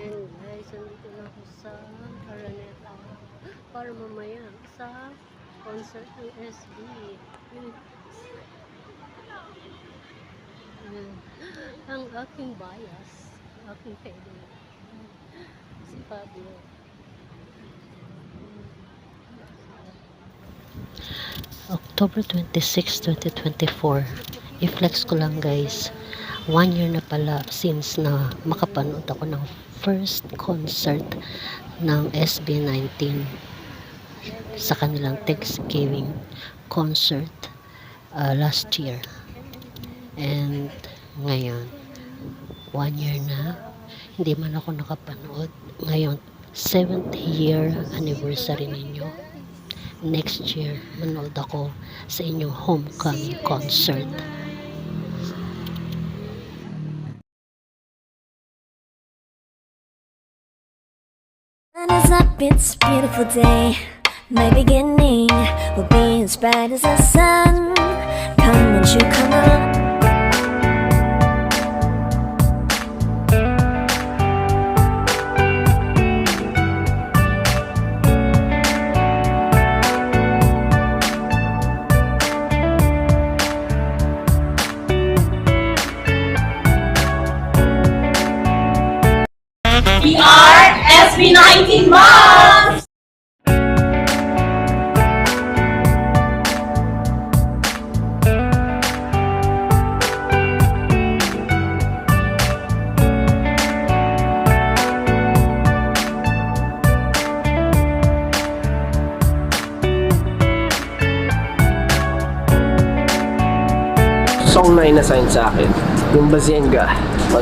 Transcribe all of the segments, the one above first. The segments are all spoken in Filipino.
Ayan guys, nandito na ako sa Araneta para mamaya sa concert ng SB. Ang aking bias, aking feeling, si Fabio. October 26, 2024. I-flex ko lang guys. 1 year na pala since na makapanood ako ng first concert ng SB19 sa kanilang Thanksgiving concert last year. And ngayon, 1 year na, hindi man ako nakapanood. Ngayon, 7th year anniversary ninyo. Next year, manood ako sa inyong homecoming concert. It's up, it's a beautiful day. My beginning will be as bright as the sun. Come won't you come on. We are SB19 Moms! Song na inassign sa akin, yung Bazinga. Sa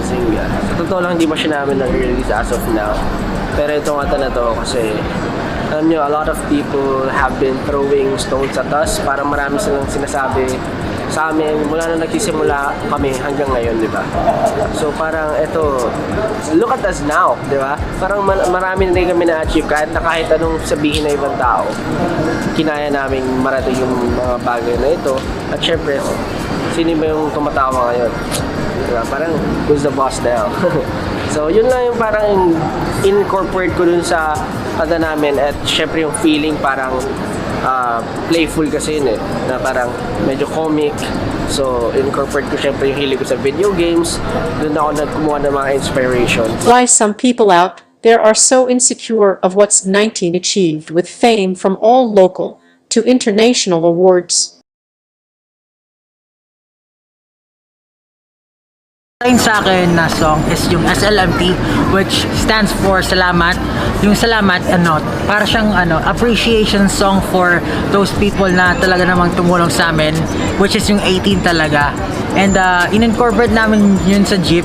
totoo lang, hindi pa siya namin nag-release as of now. Pero itong kanta na to kasi, alam nyo, a lot of people have been throwing stones at us. Parang marami silang sinasabi sa amin mula na nagsisimula kami hanggang ngayon, di ba? So parang ito, look at us now, di ba? Parang marami na rin kami na-achieve kahit anong sabihin na ibang tao. Kinaya namin marating yung mga bagay na ito. At syempre, sino ba yung tumatawa ngayon? Diba? Parang, who's the boss now? So, yun lang yung parang incorporate ko dun sa kanta namin. At syempre yung feeling parang playful kasi yun eh. Na parang medyo comic. So, incorporate ko syempre yung hilig ko sa video games. Doon ako nagkumuha ng mga inspiration. Why some people out there are so insecure of what's 19 achieved with fame from all local to international awards. Ayon sa akin na song is yung SLMT, which stands for salamat. Yung salamat, para siyang appreciation song for those people na talaga namang tumulong sa amin, which is yung 18 talaga. And in-incorporate namin yun sa jeep,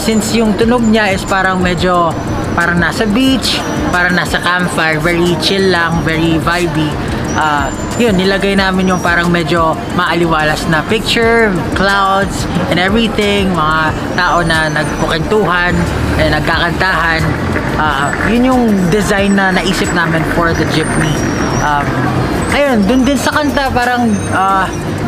since yung tunog niya is parang medyo parang nasa beach, parang nasa campfire, very chill lang, very vibey. Yun, nilagay namin yung parang medyo maaliwalas na picture, clouds, and everything, mga tao na nagkukentuhan, nagkakantahan. Yun yung design na naisip namin for the jeepney. Ayun, dun din sa kanta, parang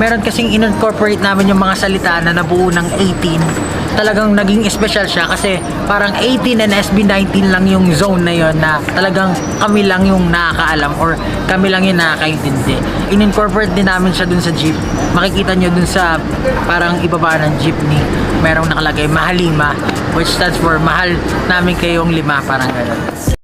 meron kasing in-incorporate namin yung mga salita na nabuo ng 18. Talagang naging special siya kasi parang 18 and SB19 lang yung zone na yon na talagang kami lang yung nakakaalam or kami lang yung nakakaintindi. In-incorporate din namin siya dun sa jeep. Makikita nyo dun sa parang ibaba ng jeepney, merong nakalagay Mahalima, which stands for mahal namin kayong 5, parang gano'n.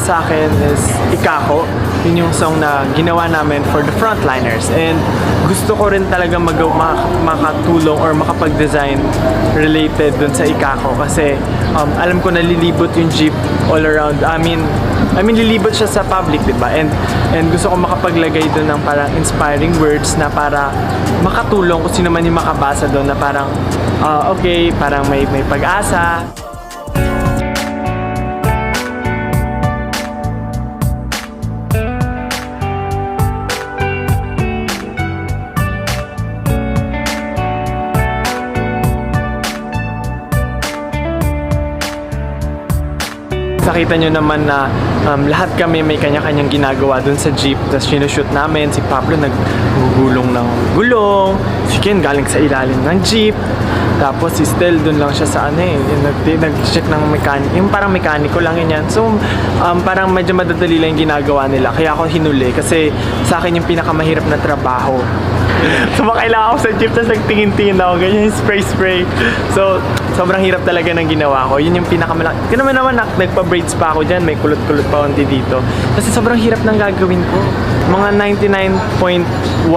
Sa akin is Ikako. Yun yung song na ginawa namin for the frontliners. And gusto ko rin talaga makatulong or makapag-design related dun sa Ikako. Kasi alam ko na lilibot yung jeep all around. I mean lilibot siya sa public, diba? And gusto ko makapaglagay dun ng parang inspiring words na para makatulong kung sino man yung makabasa dun na parang okay, parang may pag-asa. nakita nyo naman na lahat kami may kanya-kanyang ginagawa dun sa jeep. Tapos sinushoot namin, si Pablo naggugulong ng gulong, si Ken galing sa ilalim ng jeep. Tapos si Stel dun lang siya sa yung nag-check ng mechanic, yung parang mekaniko lang yun yan. So parang medyo madadali lang yung ginagawa nila. Kaya ako hinuli kasi sa akin yung pinakamahirap na trabaho. Sumakay lang ako sa jeep, tapos nagtingin-tingin ako, ganyan, spray. So, sobrang hirap talaga ng ginawa ko. Yun yung pinakamalaki. Kaya naman nagpa-braids pa ako dyan, may kulot-kulot pa konti dito. Kasi sobrang hirap ng gagawin ko. Mga 99.1%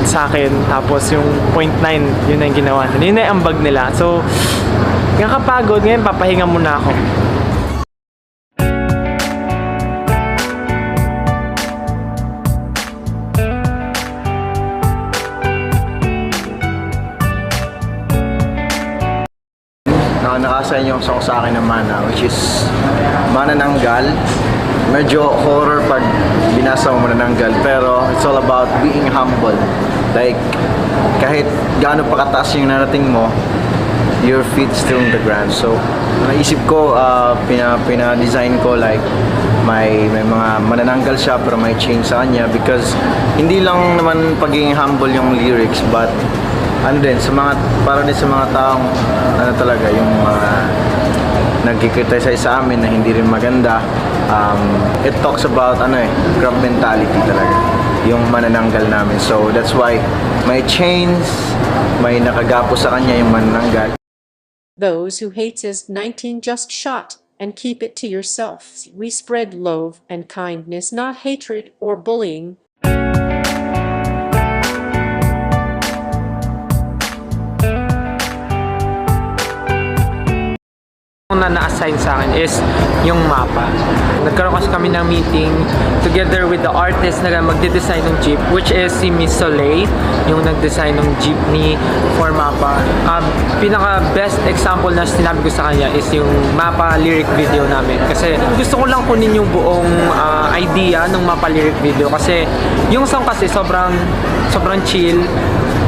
sa akin, tapos yung 0.9, yun ang ginawa nila. Yun na yung ambag nila. So, nakakapagod. Ngayon, papahinga muna ako. Naka-assign yung song sa akin ng Mana, which is Manananggal. Medyo horror pag binasa mo Manananggal, pero it's all about being humble. Like, kahit gaano pa kataas yung narating mo, your feet still on the ground. So, naisip ko, pina-design ko like may mga manananggal siya pero may change sa kanya because hindi lang naman pagiging humble yung lyrics, but ano din, para din sa mga taong talaga yung nagkikriticize sa amin na hindi rin maganda. It talks about grab mentality talaga yung manananggal namin. So that's why may chains, may nakagapo sa kanya yung manananggal. Those who hate says 19 just shot and keep it to yourself. We spread love and kindness, not hatred or bullying. Na na-assign sa akin is yung mapa. Nagkaroon kasi kami ng meeting together with the artist na magde-design ng jeep, which is si Miss Soleil, yung nag-design ng jeepney for mapa. Pinaka best example na sinabi ko sa kanya is yung mapa lyric video namin. Kasi gusto ko lang kunin yung buong idea ng mapa lyric video kasi yung song kasi sobrang chill,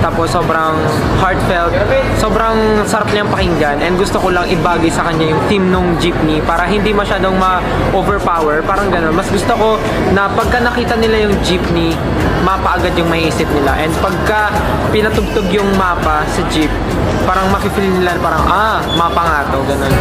tapos sobrang heartfelt, sobrang sarap niyang pakinggan, and gusto ko lang ibagay sa kanya yung theme nung jeepney para hindi masyadong ma-overpower, parang gano'n. Mas gusto ko na pagka nakita nila yung jeepney, mapa agad yung maiisip nila, and pagka pinatugtog yung mapa sa jeep, parang makifeel nila parang mapa nga to, gano'n.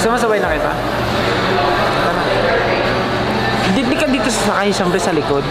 Sumasabay na kita? Hindi ka dito sasakay, siyempre sa likod.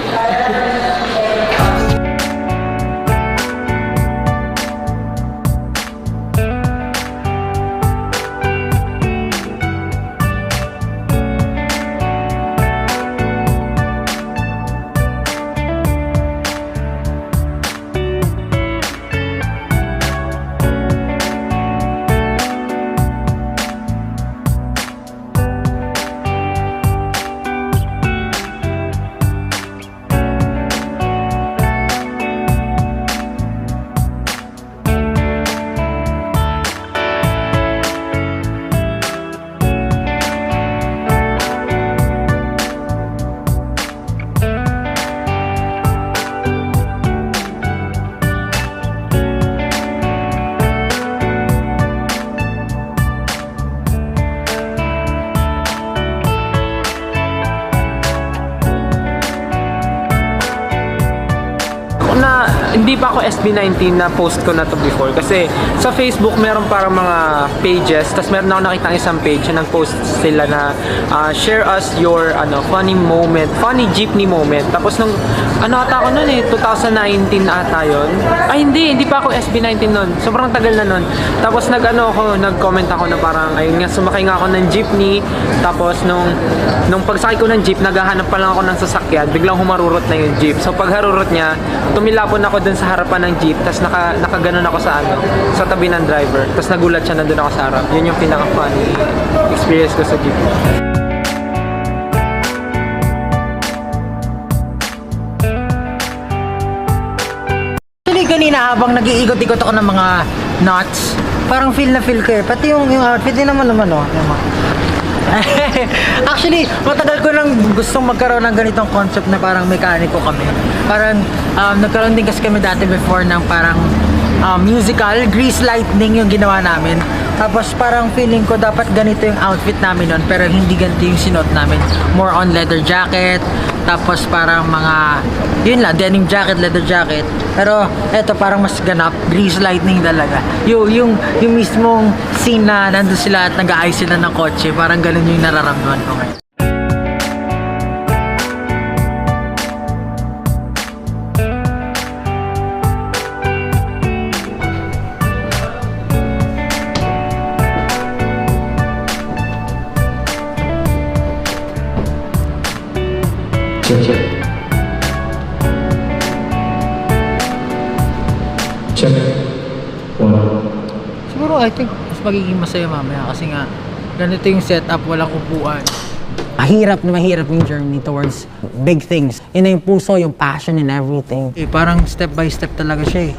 hindi pa ako SB19 na post ko na to before. Kasi sa Facebook, meron parang mga pages. Tapos meron ako nakita isang page na nag-post sila na share us your funny moment, funny jeepney moment. Tapos nung, ata ako nun 2019 ata yun. Ay, hindi pa ako SB19 nun. Sobrang tagal na nun. Tapos nag-comment ako na parang, ayun nga, sumakay nga ako ng jeepney. Tapos nung pagsakay ko ng jeep, naghahanap pa lang ako ng sasakyan, biglang humarurot na yung jeep. So pag harurot niya, tumilapon ako dun sa harapan ng jeep, tapos nakaganon ako sa tabi ng driver. Tapos nagulat siya, nandun ako sa harap. Yun yung pinaka-funny experience ko sa jeep. Actually, kanina habang nag-iikot-ikot ako ng mga knots, parang feel ko eh. Pati yung outfit din naman Actually, matagal ko nang gustong magkaroon ng ganitong concept na parang mekaniko kami. Parang nagkaroon din kasi kami dati before ng parang musical, Grease Lightning yung ginawa namin. Tapos parang feeling ko dapat ganito yung outfit namin nun, pero hindi ganito yung sinuot namin. More on leather jacket, tapos parang mga, yun lang, denim jacket, leather jacket. Pero eto parang mas ganap, Grease Lightning talaga. Yung mismong scene na nandun sila at nag-aayos sila ng kotse, parang ganun yung nararamdaman ko ngayon. Check. One. Siguro I think mas magiging masaya mamaya kasi nga ganito yung setup, walang upuan. Mahirap yung journey towards big things. Yun na yung puso, yung passion and everything. Parang step by step talaga siya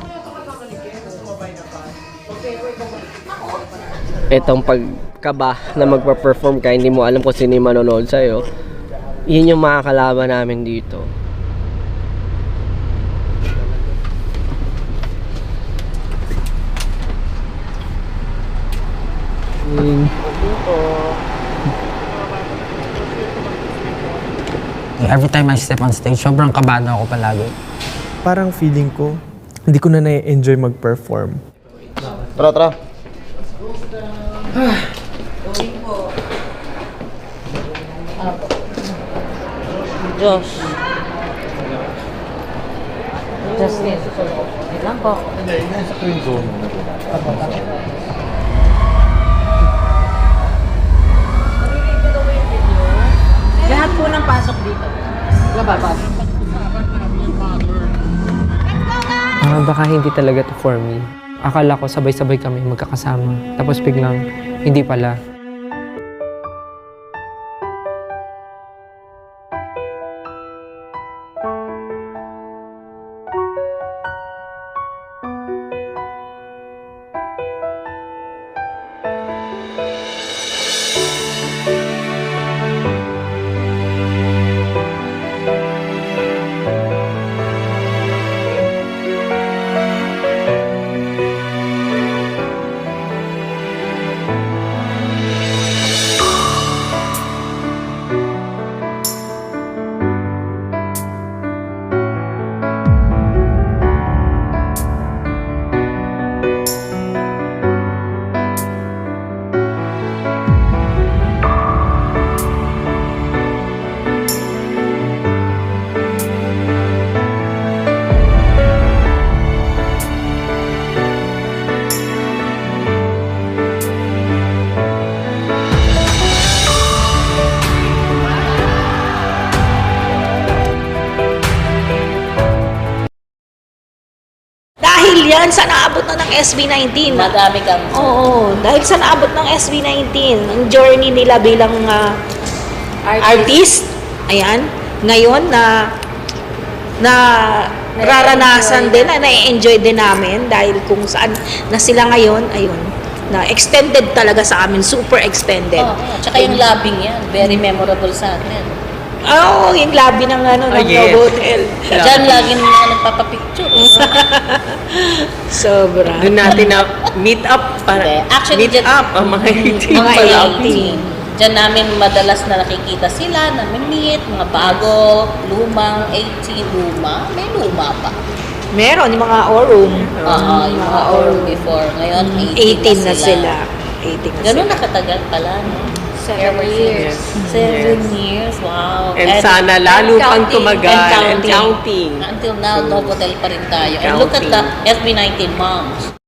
Itong pagkaba na magpa-perform ka, hindi mo alam kung sino yung manonood sa'yo, yun yung makakalaban namin dito. Every time I step on stage, sobrang kabado ako palagi. Parang feeling ko, hindi ko na na-enjoy mag-perform. Tara. Josh. Justin. Wait lang po. Lahat po ng pasok dito. Labas. Baka hindi talaga to for me. Akala ko sabay-sabay kami magkakasama. Tapos biglang hindi pala. Dahil yan sa naabot na ng SB19. Madami kang. Oo, dahil sa naabot ng SB19, ang journey nila bilang artist, ayan, ngayon na raranasan din, na na-enjoy din namin dahil kung saan na sila ngayon, ayun, na extended talaga sa amin, super extended. Tsaka yung labing yan, very memorable sa atin. Oo, yung lobby ng ng yes. Hotel. Diyan lagi mga nagpapapicture. Sobra. Doon natin na meet up para Actually, meet up ang mga 18 Mga pala. 18. Diyan namin madalas na nakikita sila, nami-meet, mga bago, lumang, 18, luma. May luma pa. Meron, yung mga Orum. Oo, yung mga oral before. Ngayon, 18 na sila. 18 na Ganun sila. nakatagal pala, no? 7 years. 7 years, wow. And sana lalo pang counting. tumagal and And counting. Until now, Novotel pa rin tayo. And look at the SB19 moms.